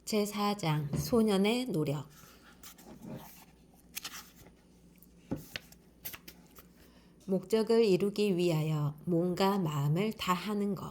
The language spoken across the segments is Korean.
제4장 소년의 노력. 목적을 이루기 위하여 몸과 마음을 다하는 것.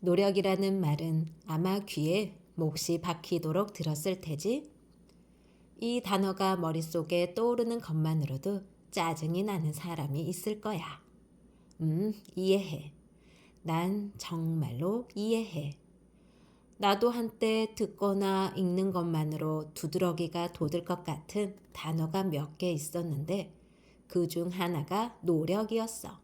노력이라는 말은 아마 귀에 몹시 박히도록 들었을 테지. 이 단어가 머릿속에 떠오르는 것만으로도 짜증이 나는 사람이 있을 거야. 이해해. 난 정말로 이해해. 나도 한때 듣거나 읽는 것만으로 두드러기가 돋을 것 같은 단어가 몇 개 있었는데 그 중 하나가 노력이었어.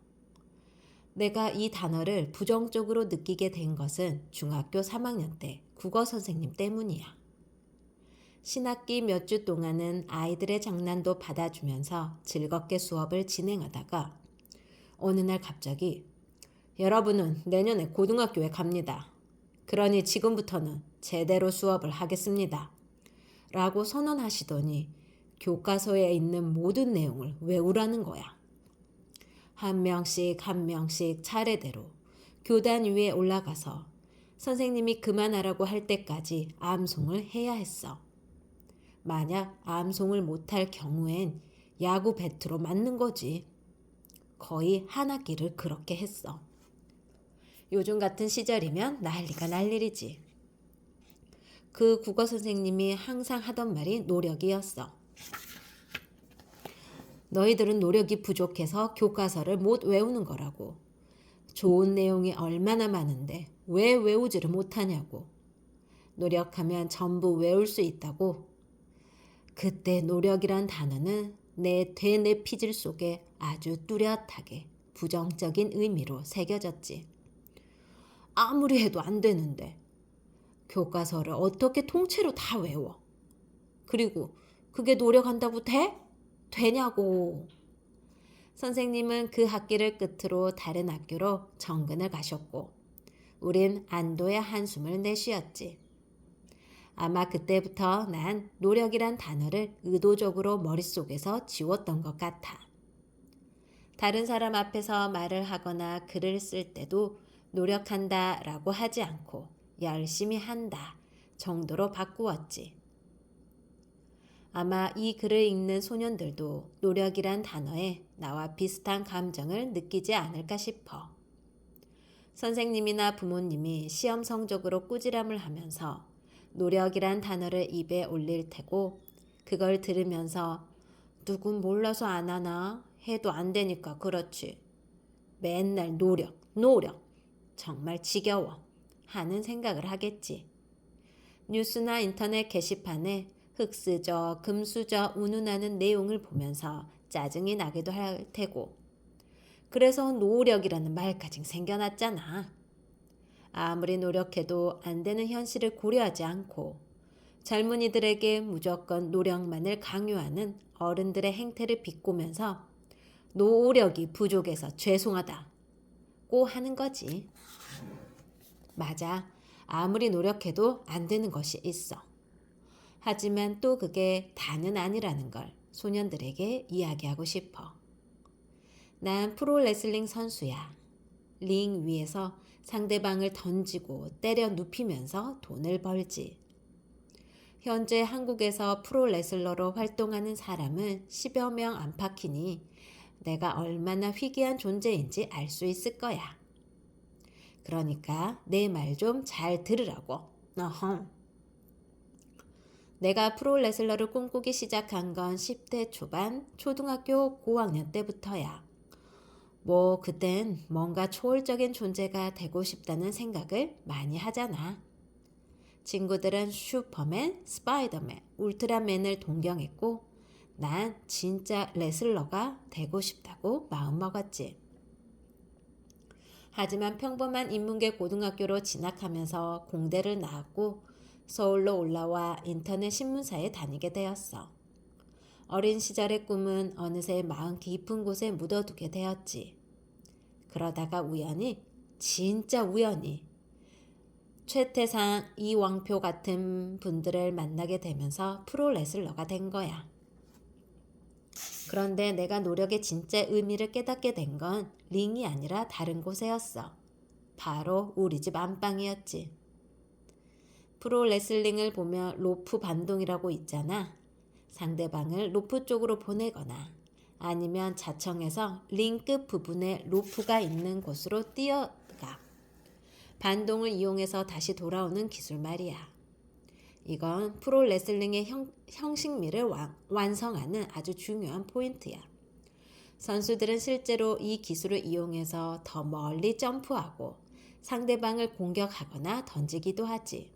내가 이 단어를 부정적으로 느끼게 된 것은 중학교 3학년 때 국어 선생님 때문이야. 신학기 몇 주 동안은 아이들의 장난도 받아주면서 즐겁게 수업을 진행하다가 어느 날 갑자기 여러분은 내년에 고등학교에 갑니다. 그러니 지금부터는 제대로 수업을 하겠습니다. 라고 선언하시더니 교과서에 있는 모든 내용을 외우라는 거야. 한 명씩 차례대로 교단 위에 올라가서 선생님이 그만하라고 할 때까지 암송을 해야 했어. 만약 암송을 못할 경우엔 야구 배트로 맞는 거지. 거의 한 학기를 그렇게 했어. 요즘 같은 시절이면 난리가 날 일이지. 그 국어 선생님이 항상 하던 말이 노력이었어. 너희들은 노력이 부족해서 교과서를 못 외우는 거라고. 좋은 내용이 얼마나 많은데 왜 외우지를 못하냐고. 노력하면 전부 외울 수 있다고. 그때 노력이란 단어는 내 되뇌피질 속에 아주 뚜렷하게 부정적인 의미로 새겨졌지. 아무리 해도 안 되는데 교과서를 어떻게 통째로 다 외워? 그리고 그게 노력한다고 돼? 되냐고. 선생님은 그 학기를 끝으로 다른 학교로 정근을 가셨고 우린 안도의 한숨을 내쉬었지. 아마 그때부터 난 노력이란 단어를 의도적으로 머릿속에서 지웠던 것 같아. 다른 사람 앞에서 말을 하거나 글을 쓸 때도 노력한다 라고 하지 않고 열심히 한다 정도로 바꾸었지. 아마 이 글을 읽는 소년들도 노력이란 단어에 나와 비슷한 감정을 느끼지 않을까 싶어. 선생님이나 부모님이 시험 성적으로 꾸지람을 하면서 노력이란 단어를 입에 올릴 테고 그걸 들으면서 누군 몰라서 안 하나? 해도 안 되니까 그렇지. 맨날 노력. 정말 지겨워. 하는 생각을 하겠지. 뉴스나 인터넷 게시판에 흙스저 금수저 운운하는 내용을 보면서 짜증이 나기도 할 테고 그래서 노력이라는 말까지 생겨났잖아. 아무리 노력해도 안 되는 현실을 고려하지 않고 젊은이들에게 무조건 노력만을 강요하는 어른들의 행태를 비꼬면서 노력이 부족해서 죄송하다고 하는 거지. 맞아. 아무리 노력해도 안 되는 것이 있어. 하지만 또 그게 다는 아니라는 걸 소년들에게 이야기하고 싶어. 난 프로레슬링 선수야. 링 위에서 상대방을 던지고 때려 눕히면서 돈을 벌지. 현재 한국에서 프로레슬러로 활동하는 사람은 10여 명 안팎이니 내가 얼마나 희귀한 존재인지 알 수 있을 거야. 그러니까 내 말 좀 잘 들으라고. 어흥. 내가 프로레슬러를 꿈꾸기 시작한 건 10대 초반 초등학교 고학년 때부터야. 그땐 뭔가 초월적인 존재가 되고 싶다는 생각을 많이 하잖아. 친구들은 슈퍼맨, 스파이더맨, 울트라맨을 동경했고 난 진짜 레슬러가 되고 싶다고 마음먹었지. 하지만 평범한 인문계 고등학교로 진학하면서 공대를 나왔고 서울로 올라와 인터넷 신문사에 다니게 되었어. 어린 시절의 꿈은 어느새 마음 깊은 곳에 묻어두게 되었지. 그러다가 우연히, 진짜 우연히 최태상, 이왕표 같은 분들을 만나게 되면서 프로레슬러가 된 거야. 그런데 내가 노력의 진짜 의미를 깨닫게 된 건 링이 아니라 다른 곳에였어. 바로 우리 집 안방이었지. 프로레슬링을 보면 로프 반동이라고 있잖아. 상대방을 로프 쪽으로 보내거나 아니면 자청해서 링 끝 부분에 로프가 있는 곳으로 뛰어가. 반동을 이용해서 다시 돌아오는 기술 말이야. 이건 프로레슬링의 형식미를 완성하는 아주 중요한 포인트야. 선수들은 실제로 이 기술을 이용해서 더 멀리 점프하고 상대방을 공격하거나 던지기도 하지.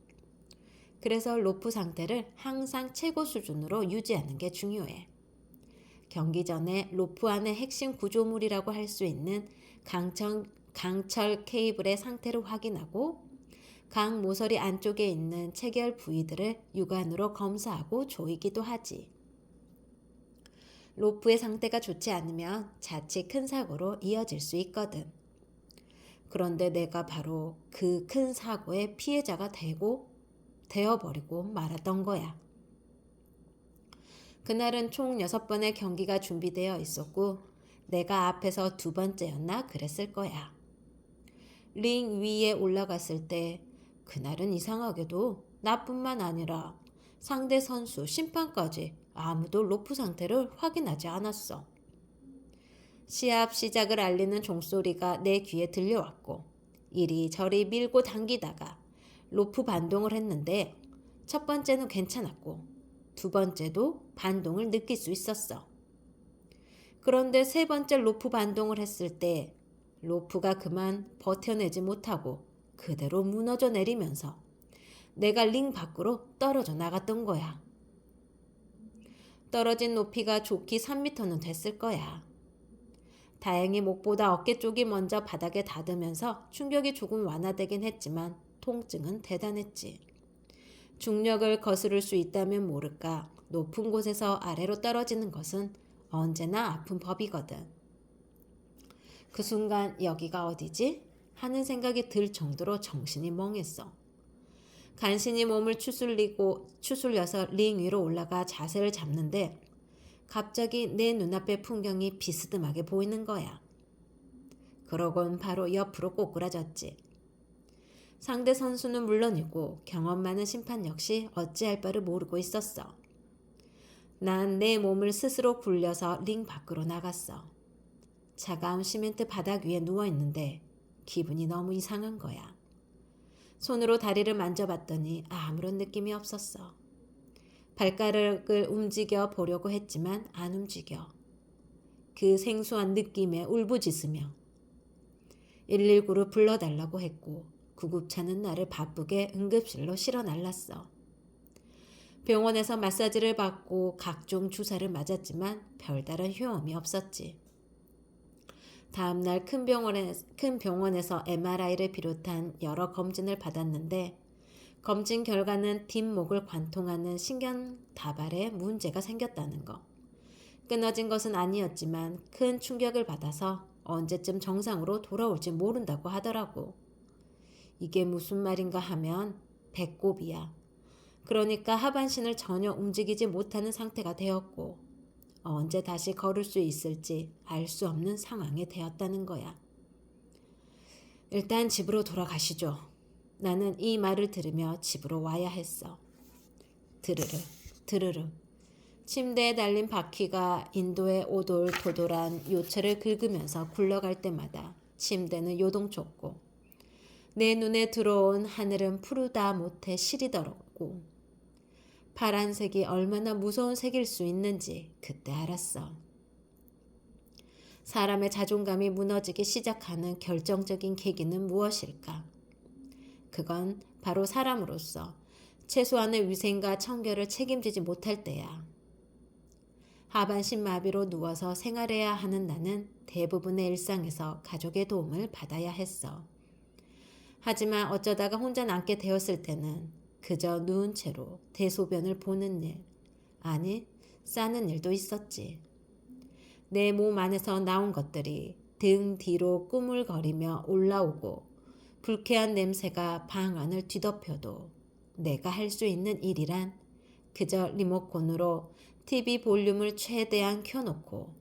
그래서 로프 상태를 항상 최고 수준으로 유지하는 게 중요해. 경기 전에 로프 안의 핵심 구조물이라고 할 수 있는 강철 케이블의 상태를 확인하고 강 모서리 안쪽에 있는 체결 부위들을 육안으로 검사하고 조이기도 하지. 로프의 상태가 좋지 않으면 자칫 큰 사고로 이어질 수 있거든. 그런데 내가 바로 그 큰 사고의 피해자가 되어버리고 말았던 거야. 그날은 총 6번의 경기가 준비되어 있었고 내가 앞에서 2번째였나 그랬을 거야. 링 위에 올라갔을 때 그날은 이상하게도 나뿐만 아니라 상대 선수, 심판까지 아무도 로프 상태를 확인하지 않았어. 시합 시작을 알리는 종소리가 내 귀에 들려왔고 이리저리 밀고 당기다가 로프 반동을 했는데 첫 번째는 괜찮았고 2번째도 반동을 느낄 수 있었어. 그런데 3번째 로프 반동을 했을 때 로프가 그만 버텨내지 못하고 그대로 무너져 내리면서 내가 링 밖으로 떨어져 나갔던 거야. 떨어진 높이가 좋기 3m는 됐을 거야. 다행히 목보다 어깨 쪽이 먼저 바닥에 닿으면서 충격이 조금 완화되긴 했지만 통증은 대단했지. 중력을 거스를 수 있다면 모를까 높은 곳에서 아래로 떨어지는 것은 언제나 아픈 법이거든. 그 순간 여기가 어디지? 하는 생각이 들 정도로 정신이 멍했어. 간신히 몸을 추슬려서 링 위로 올라가 자세를 잡는데 갑자기 내 눈앞의 풍경이 비스듬하게 보이는 거야. 그러곤 바로 옆으로 꼬꾸라졌지. 상대 선수는 물론이고 경험 많은 심판 역시 어찌할 바를 모르고 있었어. 난 내 몸을 스스로 굴려서 링 밖으로 나갔어. 차가운 시멘트 바닥 위에 누워있는데 기분이 너무 이상한 거야. 손으로 다리를 만져봤더니 아무런 느낌이 없었어. 발가락을 움직여 보려고 했지만 안 움직여. 그 생소한 느낌에 울부짖으며 119를 불러달라고 했고 구급차는 나를 바쁘게 응급실로 실어 날랐어. 병원에서 마사지를 받고 각종 주사를 맞았지만 별다른 효험이 없었지. 다음날 큰 병원에서 MRI를 비롯한 여러 검진을 받았는데 검진 결과는 뒷목을 관통하는 신경다발에 문제가 생겼다는 거. 끊어진 것은 아니었지만 큰 충격을 받아서 언제쯤 정상으로 돌아올지 모른다고 하더라고. 이게 무슨 말인가 하면 배꼽이야. 그러니까 하반신을 전혀 움직이지 못하는 상태가 되었고 언제 다시 걸을 수 있을지 알 수 없는 상황이 되었다는 거야. 일단 집으로 돌아가시죠. 나는 이 말을 들으며 집으로 와야 했어. 드르르 드르르 침대에 달린 바퀴가 인도의 오돌토돌한 요철을 긁으면서 굴러갈 때마다 침대는 요동쳤고 내 눈에 들어온 하늘은 푸르다 못해 시리더라고. 파란색이 얼마나 무서운 색일 수 있는지 그때 알았어. 사람의 자존감이 무너지기 시작하는 결정적인 계기는 무엇일까? 그건 바로 사람으로서 최소한의 위생과 청결을 책임지지 못할 때야. 하반신 마비로 누워서 생활해야 하는 나는 대부분의 일상에서 가족의 도움을 받아야 했어. 하지만 어쩌다가 혼자 남게 되었을 때는 그저 누운 채로 대소변을 보는 일, 아니 싸는 일도 있었지. 내 몸 안에서 나온 것들이 등 뒤로 꾸물거리며 올라오고 불쾌한 냄새가 방 안을 뒤덮여도 내가 할 수 있는 일이란 그저 리모컨으로 TV 볼륨을 최대한 켜놓고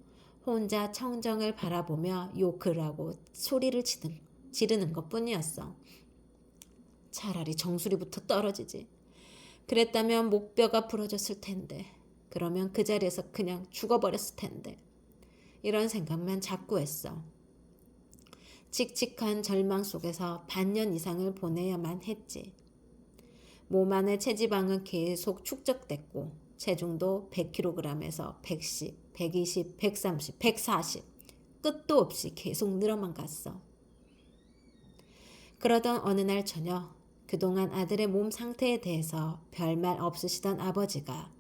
혼자 청정을 바라보며 욕을 하고 소리를 지르는 것뿐이었어. 차라리 정수리부터 떨어지지. 그랬다면 목뼈가 부러졌을 텐데. 그러면 그 자리에서 그냥 죽어버렸을 텐데. 이런 생각만 자꾸 했어. 칙칙한 절망 속에서 반년 이상을 보내야만 했지. 몸 안의 체지방은 계속 축적됐고 체중도 100kg에서 110, 120, 130, 140 끝도 없이 계속 늘어만 갔어. 그러던 어느 날 저녁 그동안 아들의 몸 상태에 대해서 별말 없으시던 아버지가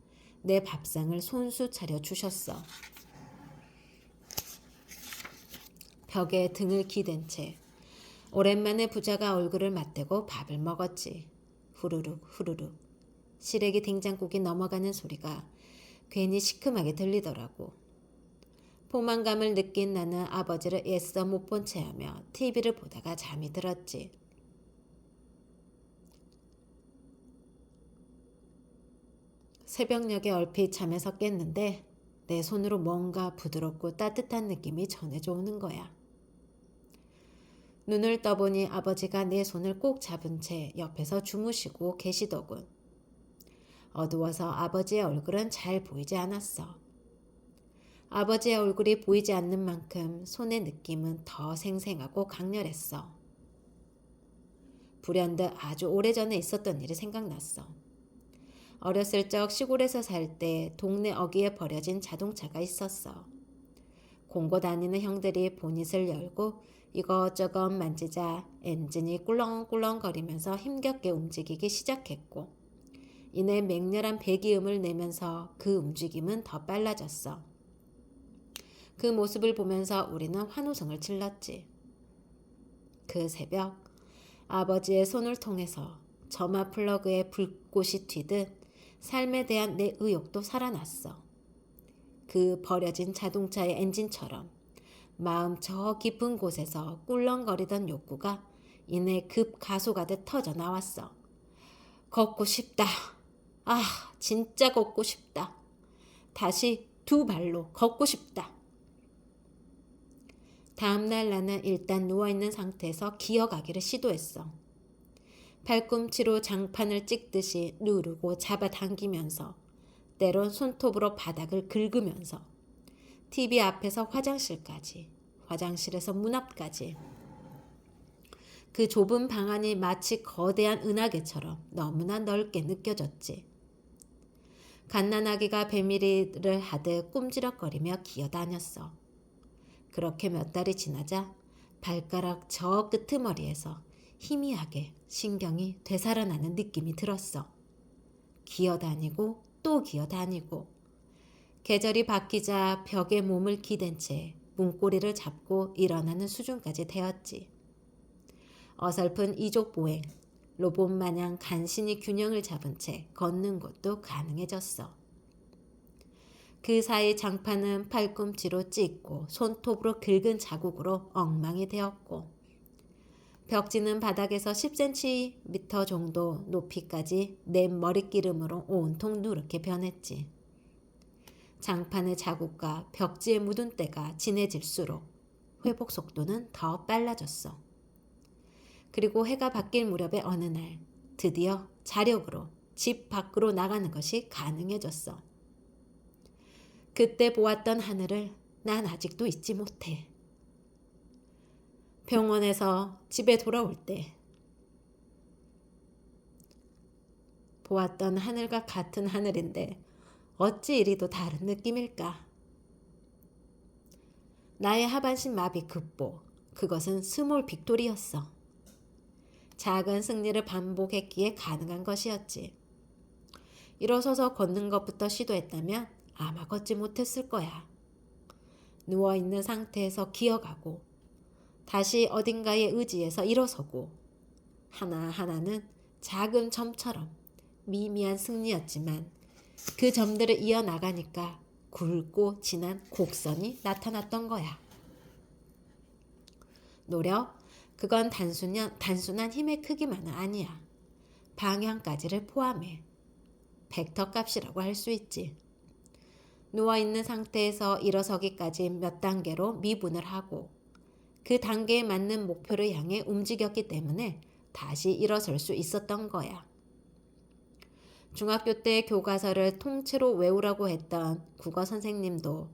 내 밥상을 손수 차려주셨어. 벽에 등을 기댄 채 오랜만에 부자가 얼굴을 맞대고 밥을 먹었지. 후루룩 후루룩 시래기 된장국이 넘어가는 소리가 괜히 시큼하게 들리더라고. 포만감을 느낀 나는 아버지를 애써 못 본 채하며 TV를 보다가 잠이 들었지. 새벽녘에 얼핏 잠에서 깼는데 내 손으로 뭔가 부드럽고 따뜻한 느낌이 전해져 오는 거야. 눈을 떠보니 아버지가 내 손을 꼭 잡은 채 옆에서 주무시고 계시더군. 어두워서 아버지의 얼굴은 잘 보이지 않았어. 아버지의 얼굴이 보이지 않는 만큼 손의 느낌은 더 생생하고 강렬했어. 불현듯 아주 오래전에 있었던 일이 생각났어. 어렸을 적 시골에서 살 때 동네 어귀에 버려진 자동차가 있었어. 공고 다니는 형들이 보닛을 열고 이것저것 만지자 엔진이 꿀렁꿀렁거리면서 힘겹게 움직이기 시작했고 이내 맹렬한 배기음을 내면서 그 움직임은 더 빨라졌어. 그 모습을 보면서 우리는 환호성을 질렀지. 그 새벽 아버지의 손을 통해서 점화 플러그에 불꽃이 튀듯 삶에 대한 내 의욕도 살아났어. 그 버려진 자동차의 엔진처럼 마음 저 깊은 곳에서 꿀렁거리던 욕구가 이내 급 가속하듯 터져 나왔어. 걷고 싶다. 아, 진짜 걷고 싶다. 다시 두 발로 걷고 싶다. 다음날 나는 일단 누워있는 상태에서 기어가기를 시도했어. 팔꿈치로 장판을 찍듯이 누르고 잡아당기면서 때론 손톱으로 바닥을 긁으면서 TV 앞에서 화장실까지, 화장실에서 문 앞까지. 그 좁은 방 안이 마치 거대한 은하계처럼 너무나 넓게 느껴졌지. 갓난아기가 배밀이를 하듯 꿈지럭거리며 기어다녔어. 그렇게 몇 달이 지나자 발가락 저 끄트머리에서 희미하게 신경이 되살아나는 느낌이 들었어. 기어다니고 또 기어다니고 계절이 바뀌자 벽에 몸을 기댄 채 문고리를 잡고 일어나는 수준까지 되었지. 어설픈 이족보행, 로봇 마냥 간신히 균형을 잡은 채 걷는 것도 가능해졌어. 그 사이 장판은 팔꿈치로 찢고 손톱으로 긁은 자국으로 엉망이 되었고 벽지는 바닥에서 10cm 정도 높이까지 내 머릿기름으로 온통 누렇게 변했지. 장판의 자국과 벽지에 묻은 때가 진해질수록 회복 속도는 더 빨라졌어. 그리고 해가 바뀔 무렵의 어느 날 드디어 자력으로 집 밖으로 나가는 것이 가능해졌어. 그때 보았던 하늘을 난 아직도 잊지 못해. 병원에서 집에 돌아올 때 보았던 하늘과 같은 하늘인데 어찌 이리도 다른 느낌일까? 나의 하반신 마비 극복, 그것은 스몰 빅토리였어. 작은 승리를 반복했기에 가능한 것이었지. 일어서서 걷는 것부터 시도했다면 아마 걷지 못했을 거야. 누워있는 상태에서 기어가고 다시 어딘가에 의지해서 일어서고 하나하나는 작은 점처럼 미미한 승리였지만 그 점들을 이어나가니까 굵고 진한 곡선이 나타났던 거야. 노력, 그건 단순한 힘의 크기만은 아니야. 방향까지를 포함해. 벡터 값이라고 할 수 있지. 누워있는 상태에서 일어서기까지 몇 단계로 미분을 하고 그 단계에 맞는 목표를 향해 움직였기 때문에 다시 일어설 수 있었던 거야. 중학교 때 교과서를 통째로 외우라고 했던 국어 선생님도